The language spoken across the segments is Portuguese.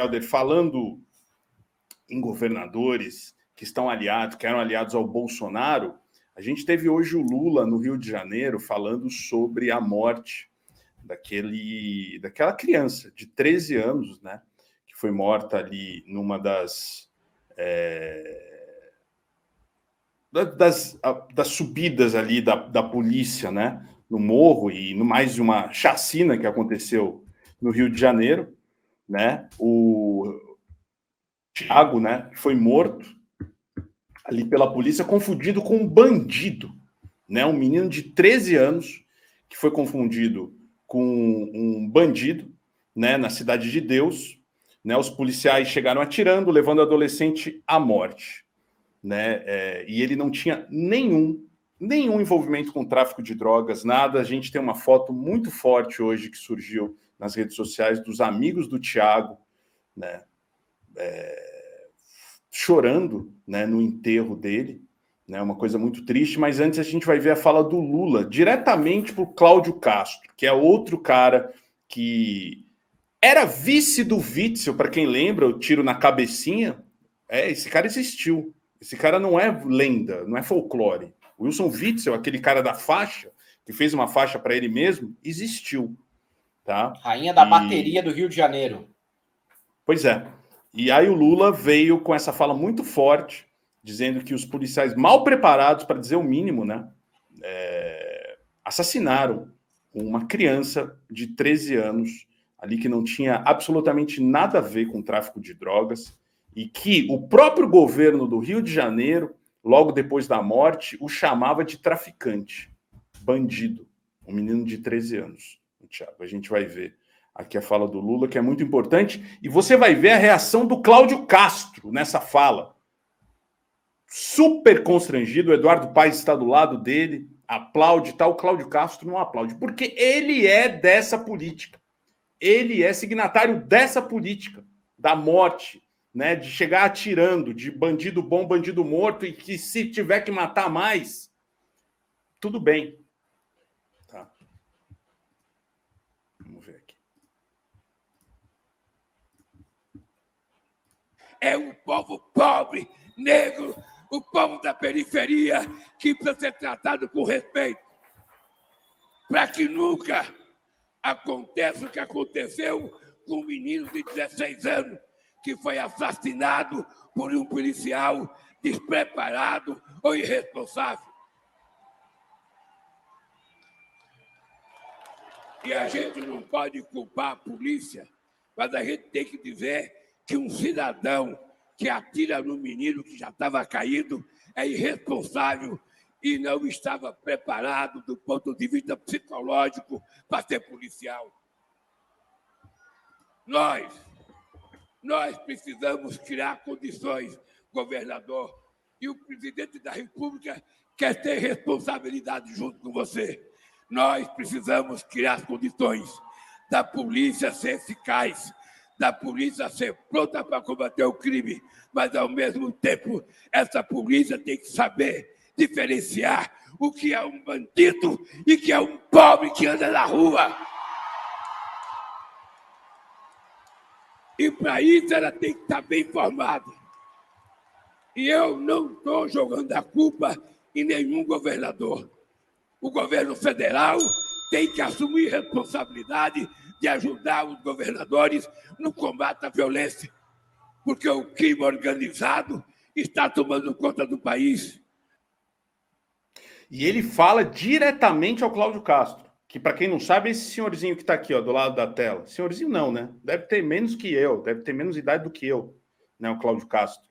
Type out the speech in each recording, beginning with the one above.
Helder, falando em governadores que eram aliados ao Bolsonaro, a gente teve hoje o Lula no Rio de Janeiro falando sobre a morte daquela criança de 13 anos, né, que foi morta ali numa das subidas ali da polícia, né, no morro, e no mais de uma chacina que aconteceu no Rio de Janeiro, né, o Thiago, né, foi morto ali pela polícia, confundido com um bandido, né, um menino de 13 anos que foi confundido com um bandido, né, na Cidade de Deus, né, os policiais chegaram atirando, levando o adolescente à morte, né, e ele não tinha nenhum envolvimento com tráfico de drogas, nada. A gente tem uma foto muito forte hoje que surgiu nas redes sociais dos amigos do Thiago, né, chorando, né, no enterro dele, né, uma coisa muito triste. Mas antes a gente vai ver a fala do Lula, diretamente para o Cláudio Castro, que é outro cara que era vice do Witzel, para quem lembra, o tiro na cabecinha. Esse cara existiu. Esse cara não é lenda, não é folclore. O Wilson Witzel, aquele cara da faixa, que fez uma faixa para ele mesmo, existiu. Tá? Rainha da bateria do Rio de Janeiro. Pois é. E aí o Lula veio com essa fala muito forte, dizendo que os policiais mal preparados, para dizer o mínimo, né, assassinaram uma criança de 13 anos, ali que não tinha absolutamente nada a ver com tráfico de drogas, e que o próprio governo do Rio de Janeiro, logo depois da morte, o chamava de traficante, bandido, um menino de 13 anos. Thiago, a gente vai ver aqui a fala do Lula, que é muito importante, e você vai ver a reação do Cláudio Castro nessa fala. Super constrangido, o Eduardo Paes está do lado dele, aplaude, tal. O Cláudio Castro não aplaude, porque ele é dessa política. Ele é signatário dessa política, da morte, né, de chegar atirando, de bandido bom, bandido morto, e que se tiver que matar mais, tudo bem. Tá. Vamos ver aqui. É um povo pobre, negro, o povo da periferia que precisa ser tratado com respeito, para que nunca aconteça o que aconteceu com um menino de 16 anos que foi assassinado por um policial despreparado ou irresponsável. E a gente não pode culpar a polícia, mas a gente tem que dizer que um cidadão que atira no menino que já estava caído é irresponsável e não estava preparado do ponto de vista psicológico para ser policial. Nós precisamos criar condições, governador, e o presidente da República quer ter responsabilidade junto com você. Nós precisamos criar as condições da polícia ser eficaz, da polícia ser pronta para combater o crime, mas, ao mesmo tempo, essa polícia tem que saber diferenciar o que é um bandido e o que é um pobre que anda na rua. E, para isso, ela tem que estar bem informada. E eu não estou jogando a culpa em nenhum governador. O governo federal tem que assumir responsabilidade de ajudar os governadores no combate à violência, porque o crime organizado está tomando conta do país. E ele fala diretamente ao Cláudio Castro, que, para quem não sabe, é esse senhorzinho que está aqui, ó, do lado da tela. Senhorzinho não, né? Deve ter menos que eu, deve ter menos idade do que eu, né, o Cláudio Castro.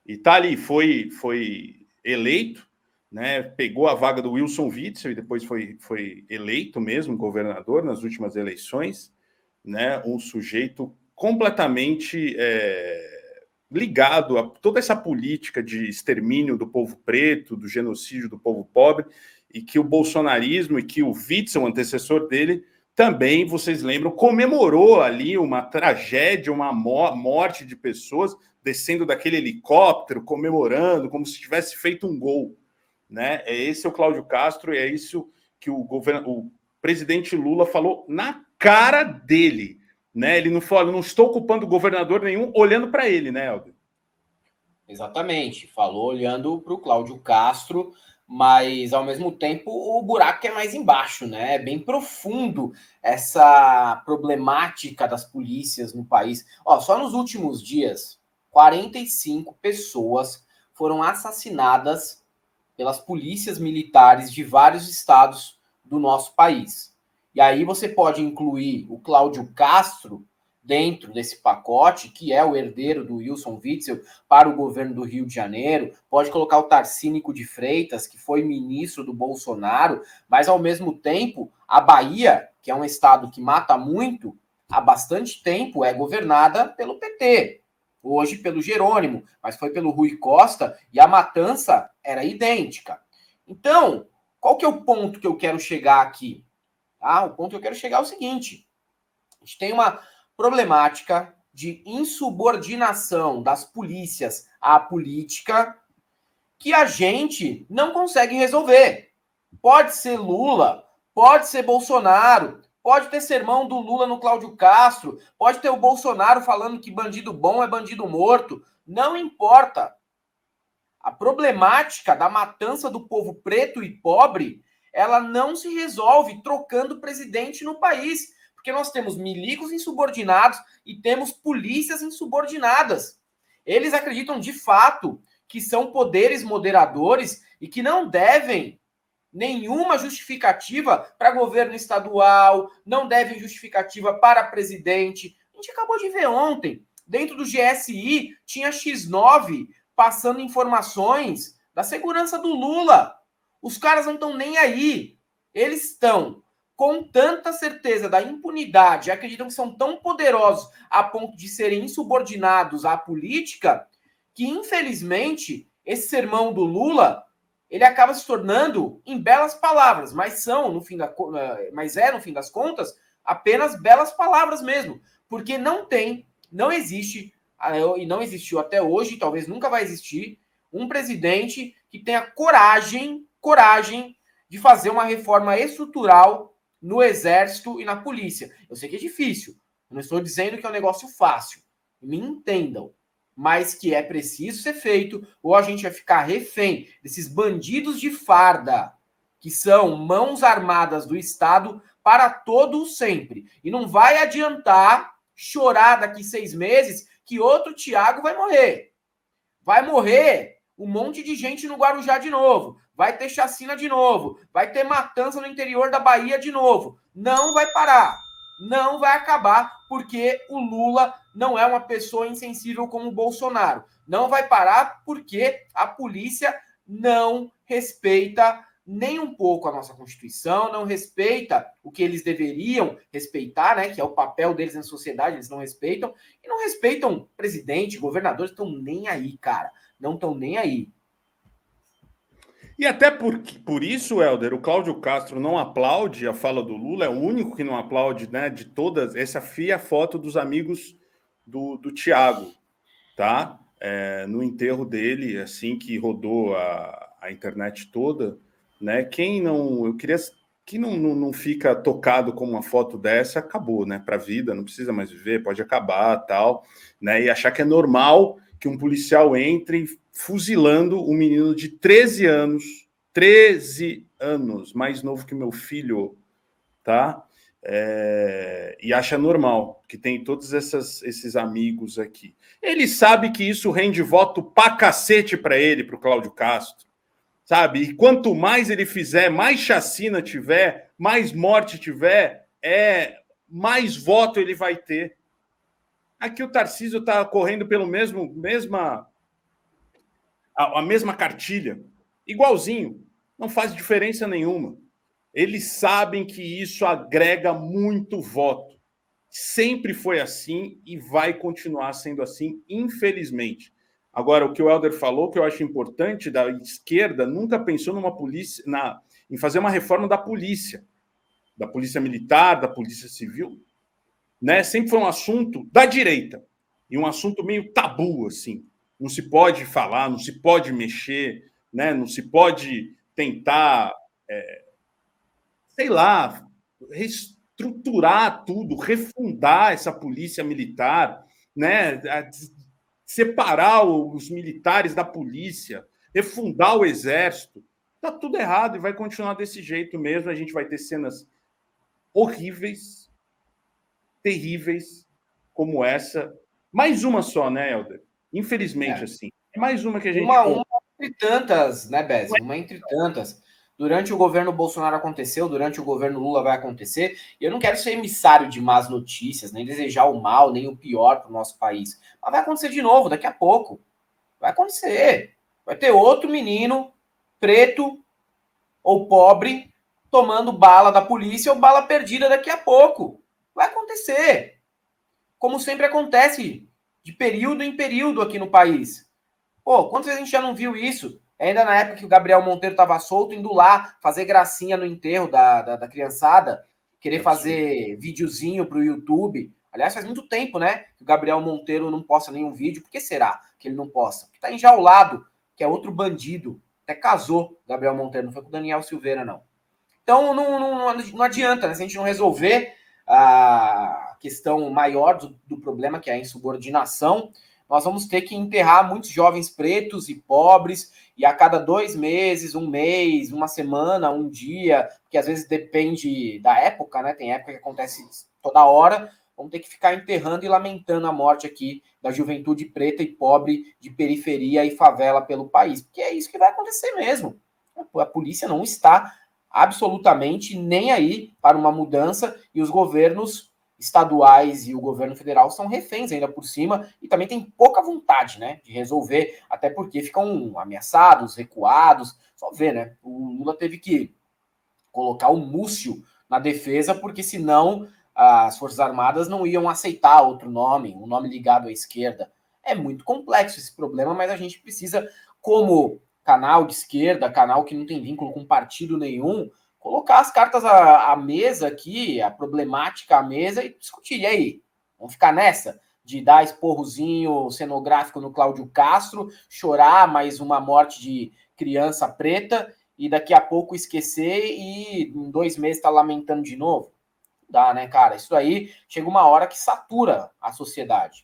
E tá ali, foi eleito, né, pegou a vaga do Wilson Witzel e depois foi eleito mesmo governador nas últimas eleições, né, um sujeito completamente ligado a toda essa política de extermínio do povo preto, do genocídio do povo pobre, e que o bolsonarismo e que o Witzel, o antecessor dele, também, vocês lembram, comemorou ali uma tragédia, uma morte de pessoas descendo daquele helicóptero, comemorando, como se tivesse feito um gol. Né? Esse é o Cláudio Castro, e é isso que o presidente Lula falou na cara dele. né? Ele não falou, não estou culpando governador nenhum, olhando para ele, né, Helder? Exatamente, falou olhando para o Cláudio Castro, mas ao mesmo tempo o buraco é mais embaixo, né? É bem profundo essa problemática das polícias no país. Ó, só nos últimos dias, 45 pessoas foram assassinadas pelas polícias militares de vários estados do nosso país. E aí você pode incluir o Cláudio Castro dentro desse pacote, que é o herdeiro do Wilson Witzel para o governo do Rio de Janeiro, pode colocar o Tarcínico de Freitas, que foi ministro do Bolsonaro, mas ao mesmo tempo, a Bahia, que é um estado que mata muito, há bastante tempo é governada pelo PT, hoje pelo Jerônimo, mas foi pelo Rui Costa, e a matança era idêntica. Então, qual que é o ponto que eu quero chegar aqui? O ponto que eu quero chegar é o seguinte, a gente tem uma problemática de insubordinação das polícias à política que a gente não consegue resolver. Pode ser Lula, pode ser Bolsonaro, pode ter sermão do Lula no Cláudio Castro, pode ter o Bolsonaro falando que bandido bom é bandido morto, não importa. A problemática da matança do povo preto e pobre, ela não se resolve trocando presidente no país. Porque nós temos milicos insubordinados e temos polícias insubordinadas. Eles acreditam de fato que são poderes moderadores e que não devem nenhuma justificativa para governo estadual, não devem justificativa para presidente. A gente acabou de ver ontem, dentro do GSI, tinha X9 passando informações da segurança do Lula. Os caras não estão nem aí. Eles estão com tanta certeza da impunidade, acreditam que são tão poderosos a ponto de serem insubordinados à política, que, infelizmente, esse sermão do Lula, ele acaba se tornando em belas palavras, mas no fim das contas, apenas belas palavras mesmo, porque não existe, e não existiu até hoje, talvez nunca vai existir, um presidente que tenha coragem de fazer uma reforma estrutural no exército e na polícia. Eu sei que é difícil, eu não estou dizendo que é um negócio fácil, me entendam, mas que é preciso ser feito, ou a gente vai ficar refém desses bandidos de farda, que são mãos armadas do Estado para todo o sempre. E não vai adiantar chorar daqui 6 meses que outro Thiago vai morrer. Vai morrer um monte de gente no Guarujá de novo. Vai ter chacina de novo. Vai ter matança no interior da Bahia de novo. Não vai parar. Não vai acabar, porque o Lula não é uma pessoa insensível como o Bolsonaro. Não vai parar porque a polícia não respeita nem um pouco a nossa Constituição, não respeita o que eles deveriam respeitar, né, que é o papel deles na sociedade, eles não respeitam, e não respeitam presidente, governadores, estão nem aí, cara. Não estão nem aí. E até por isso, Helder, o Cláudio Castro não aplaude a fala do Lula, é o único que não aplaude, né, de todas. Essa fia foto dos amigos do Thiago, tá? No enterro dele, assim que rodou a internet toda, né? Quem não fica tocado com uma foto dessa, acabou, né? Para a vida, não precisa mais viver, pode acabar, tal, né? E achar que é normal que um policial entre fuzilando um menino de 13 anos, mais novo que meu filho, tá? E acha normal, que tem todos esses amigos aqui. Ele sabe que isso rende voto pra cacete pra ele, pro Cláudio Castro, sabe? E quanto mais ele fizer, mais chacina tiver, mais morte tiver, mais voto ele vai ter. Aqui o Tarcísio tá correndo pelo a mesma cartilha, igualzinho, não faz diferença nenhuma. Eles sabem que isso agrega muito voto. Sempre foi assim e vai continuar sendo assim, infelizmente. Agora, o que o Helder falou, que eu acho importante, da esquerda nunca pensou em fazer uma reforma da polícia militar, da polícia civil, né? Sempre foi um assunto da direita, e um assunto meio tabu, assim. Não se pode falar, não se pode mexer, né? Não se pode tentar, sei lá, estruturar tudo, refundar essa polícia militar, né? Separar os militares da polícia, refundar o exército. Está tudo errado e vai continuar desse jeito mesmo. A gente vai ter cenas horríveis, terríveis, como essa. Mais uma só, né, Helder? Infelizmente, assim. É mais uma que a gente... Uma entre tantas, né, Bézio? Uma entre tantas. Durante o governo Bolsonaro aconteceu, durante o governo Lula vai acontecer. E eu não quero ser emissário de más notícias, nem desejar o mal, nem o pior para o nosso país. Mas vai acontecer de novo, daqui a pouco. Vai acontecer. Vai ter outro menino, preto ou pobre, tomando bala da polícia ou bala perdida daqui a pouco. Vai acontecer. Como sempre acontece, de período em período aqui no país. Pô, quantas vezes a gente já não viu isso? Ainda na época que o Gabriel Monteiro estava solto, indo lá fazer gracinha no enterro da criançada, querer fazer videozinho pro YouTube. Aliás, faz muito tempo, né, que o Gabriel Monteiro não posta nenhum vídeo. Por que será que ele não posta? Porque tá enjaulado, que é outro bandido. Até casou, Gabriel Monteiro, não foi com o Daniel Silveira, não. Então, não adianta, né? Se a gente não resolver a questão maior do problema, que é a insubordinação, nós vamos ter que enterrar muitos jovens pretos e pobres, e a cada 2 meses, um mês, uma semana, um dia, que às vezes depende da época, né? Tem época que acontece toda hora, vamos ter que ficar enterrando e lamentando a morte aqui da juventude preta e pobre de periferia e favela pelo país, porque é isso que vai acontecer mesmo. A polícia não está absolutamente nem aí para uma mudança, e os governos estaduais e o governo federal são reféns ainda por cima e também tem pouca vontade, né, de resolver, até porque ficam ameaçados, recuados. Só ver, né, o Lula teve que colocar o Múcio na defesa, porque senão as Forças Armadas não iam aceitar outro nome, um nome ligado à esquerda. É muito complexo esse problema, mas a gente precisa, como canal de esquerda, canal que não tem vínculo com partido nenhum, colocar as cartas à mesa aqui, a problemática à mesa e discutir. E aí? Vamos ficar nessa? De dar esporrozinho cenográfico no Cláudio Castro, chorar mais uma morte de criança preta e daqui a pouco esquecer e em 2 meses tá lamentando de novo? Dá, né, cara? Isso aí chega uma hora que satura a sociedade.